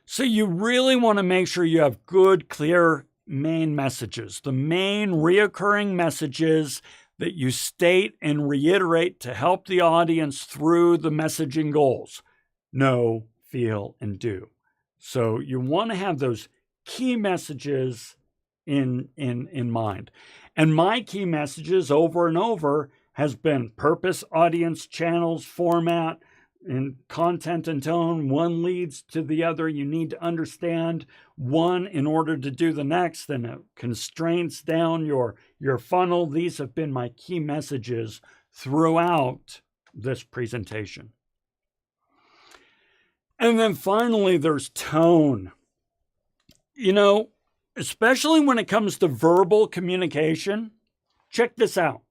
So you really want to make sure you have good, clear main messages, the main reoccurring messages that you state and reiterate to help the audience through the messaging goals. Know, feel, and do. So you want to have those key messages in mind. And my key messages over and over has been purpose, audience, channels, format, and content and tone. One leads to the other. You need to understand one in order to do the next, and it constraints down your funnel. These have been my key messages throughout this presentation. And then finally, there's tone. You know, especially when it comes to verbal communication, check this out.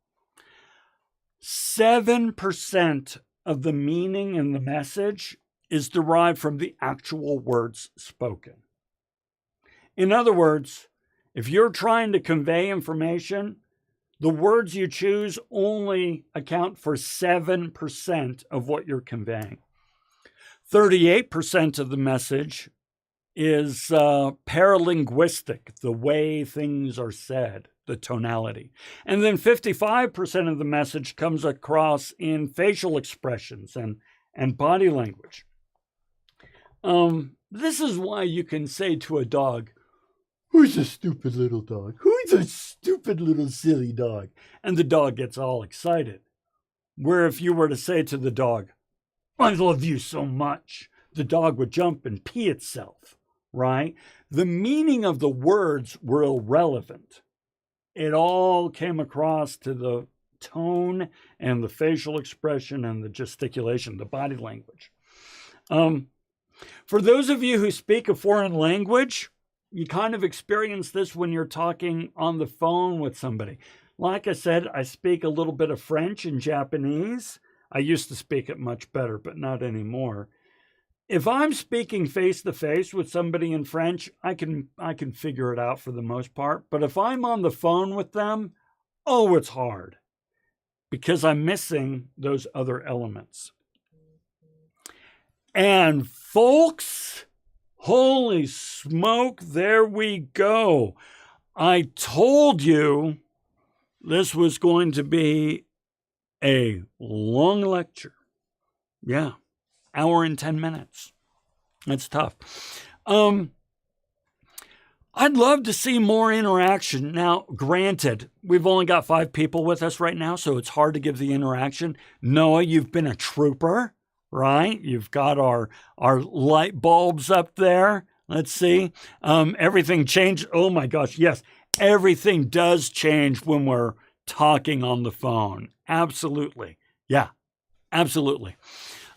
7% of the meaning in the message is derived from the actual words spoken. In other words, if you're trying to convey information, the words you choose only account for 7% of what you're conveying. 38% of the message is paralinguistic, the way things are said, the tonality. And then 55% of the message comes across in facial expressions and body language. This is why you can say to a dog, "Who's a stupid little dog? Who's a stupid little silly dog?" And the dog gets all excited. Where if you were to say to the dog, "I love you so much," the dog would jump and pee itself, right? The meaning of the words were irrelevant. It all came across to the tone and the facial expression and the gesticulation, the body language. For those of you who speak a foreign language, you kind of experience this when you're talking on the phone with somebody. Like I said, I speak a little bit of French and Japanese. I used to speak it much better, but not anymore. If I'm speaking face to face with somebody in French, I can figure it out for the most part. But if I'm on the phone with them, oh, it's hard because I'm missing those other elements. And folks, holy smoke, there we go. I told you this was going to be a long lecture. Yeah, hour and 10 minutes. That's tough. I'd love to see more interaction. Now, granted, we've only got 5 people with us right now, so it's hard to give the interaction. Noah, you've been a trooper, right? You've got our light bulbs up there. Let's see. Everything changed. Oh my gosh, yes. Everything does change when we're talking on the phone. Absolutely. Yeah, absolutely.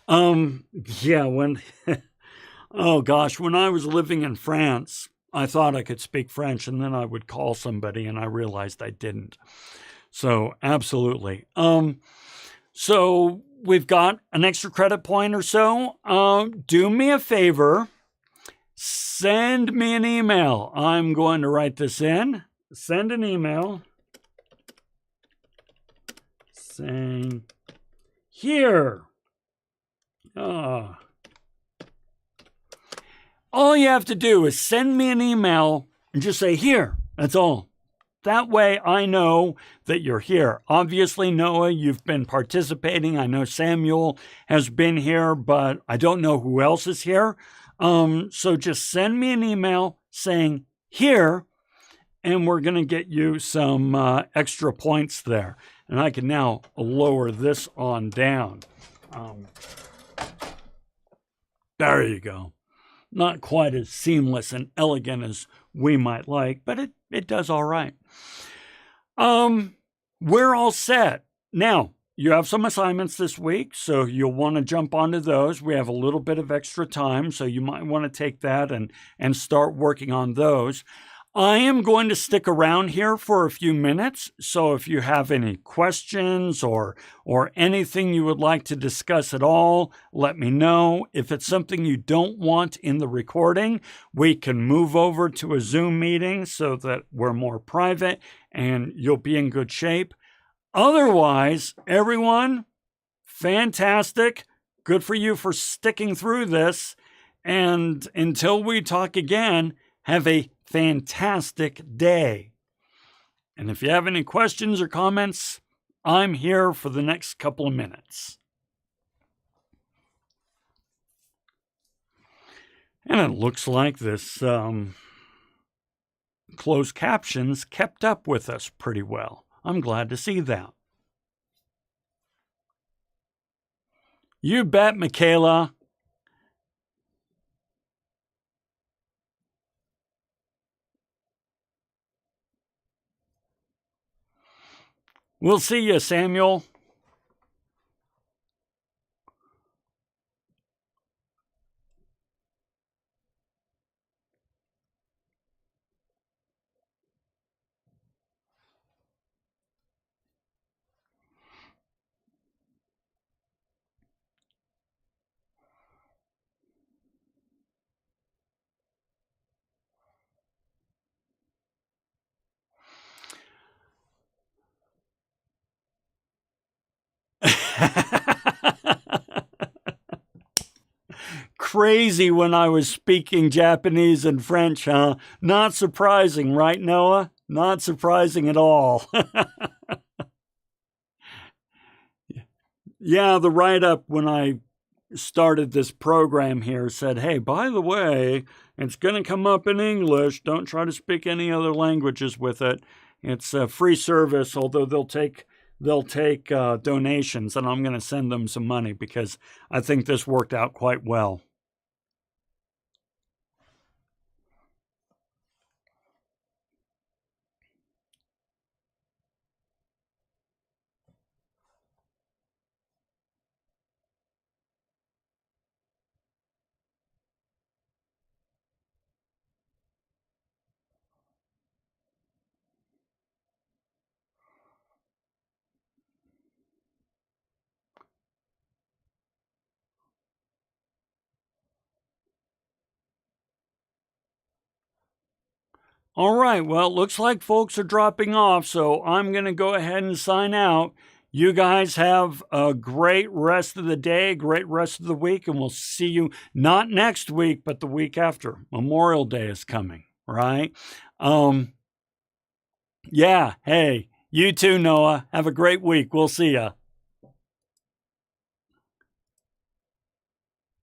Yeah, when, oh gosh, when I was living in France, I thought I could speak French and then I would call somebody and I realized I didn't. So absolutely. So we've got an extra credit point or so. Do me a favor. Send me an email. I'm going to write this in. Send an email saying, "Here." All you have to do is send me an email and just say, "Here." That's all. That way I know that you're here. Obviously, Noah, you've been participating. I know Samuel has been here, but I don't know who else is here. So just send me an email saying, "Here," and we're going to get you some extra points there. And I can now lower this on down. There you go. Not quite as seamless and elegant as we might like, but it does all right. We're all set. Now, you have some assignments this week, so you'll want to jump onto those. We have a little bit of extra time, so you might want to take that and start working on those. I am going to stick around here for a few minutes, so if you have any questions or anything you would like to discuss at all, let me know. If it's something you don't want in the recording, we can move over to a Zoom meeting so that we're more private and you'll be in good shape. Otherwise, everyone, fantastic. Good for you for sticking through this. And until we talk again, have a fantastic day. And if you have any questions or comments, I'm here for the next couple of minutes. And it looks like this closed captions kept up with us pretty well. I'm glad to see that. You bet, Michaela. We'll see you, Samuel. crazy when I was speaking Japanese and French, huh? Not surprising, right, Noah? Not surprising at all. Yeah, the write-up when I started this program here said, hey, by the way, it's going to come up in English. Don't try to speak any other languages with it. It's a free service, although they'll take donations, and I'm going to send them some money because I think this worked out quite well. All right, well, it looks like folks are dropping off, so I'm going to go ahead and sign out. You guys have a great rest of the day, great rest of the week, and we'll see you not next week, but the week after. Memorial Day is coming, right? Yeah, hey, you too, Noah. Have a great week. We'll see ya.